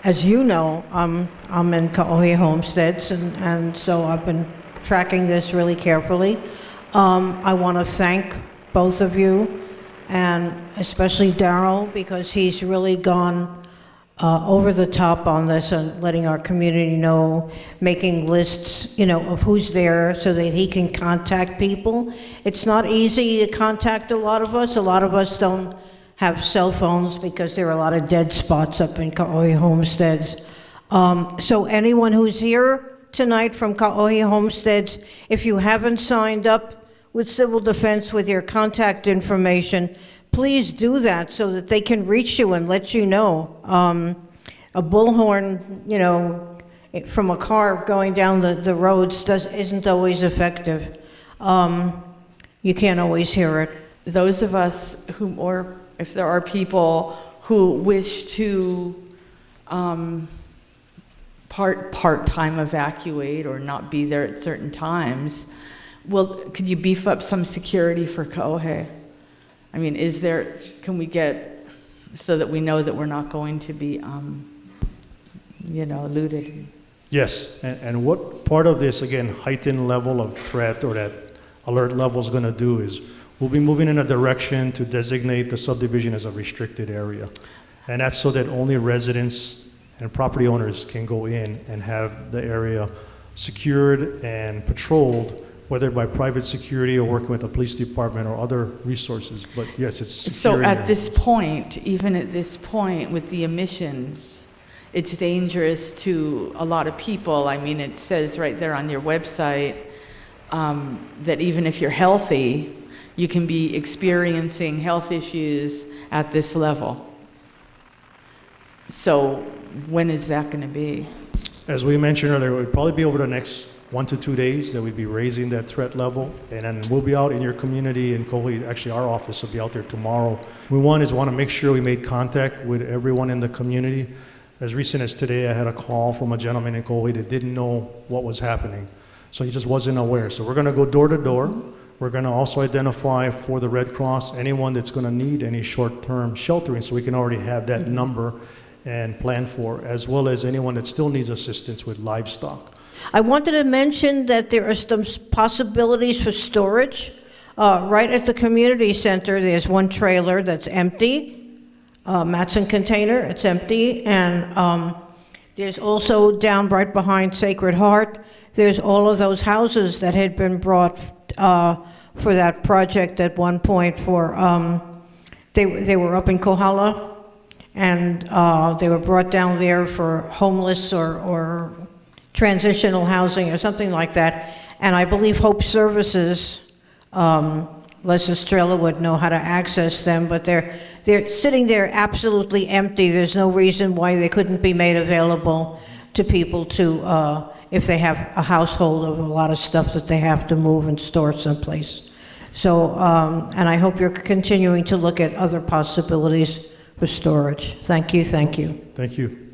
As you know, I'm in Kaohe Homesteads, and so I've been tracking this really carefully. I want to thank both of you, and especially Darrell, because he's really gone over the top on this and letting our community know, making lists, of who's there so that he can contact people. It's not easy to contact a lot of us. A lot of us don't have cell phones because there are a lot of dead spots up in Kaohe Homesteads. So anyone who's here tonight from Kaohe Homesteads, if you haven't signed up with Civil Defense with your contact information, please do that so that they can reach you and let you know. A bullhorn, from a car going down the roads isn't always effective. You can't always hear it. Those of us or if there are people who wish to part-time evacuate or not be there at certain times, could you beef up some security for Kaohe? I mean, can we get, so that we know that we're not going to be, looted? Yes, and what part of this, again, heightened level of threat or that alert level is going to do is we'll be moving in a direction to designate the subdivision as a restricted area. And that's so that only residents and property owners can go in and have the area secured and patrolled, whether by private security or working with the police department or other resources. But yes, it's secure. So at this point, even at this point with the emissions, it's dangerous to a lot of people. I mean, it says right there on your website that even if you're healthy, you can be experiencing health issues at this level. So when is that going to be? As we mentioned earlier, it would probably be over the next 1 to 2 days that we'd be raising that threat level. And then we'll be out in your community in Kaohe. Actually, our office will be out there tomorrow. We want to make sure we made contact with everyone in the community. As recent as today, I had a call from a gentleman in Kaohe that didn't know what was happening. So he just wasn't aware. So we're going to go door to door. We're going to also identify for the Red Cross anyone that's going to need any short-term sheltering, so we can already have that number and plan for, as well as anyone that still needs assistance with livestock. I wanted to mention that there are some possibilities for storage. Right at the community center, there's one trailer that's empty, Matson container, it's empty, and there's also down right behind Sacred Heart, there's all of those houses that had been brought for that project at one point for, they were up in Kohala, and they were brought down there for homeless or transitional housing or something like that. And I believe Hope Services, Les Estrella would know how to access them, but they're sitting there absolutely empty. There's no reason why they couldn't be made available to people to, if they have a household of a lot of stuff that they have to move and store someplace. So, and I hope you're continuing to look at other possibilities for storage. Thank you, thank you. Thank you.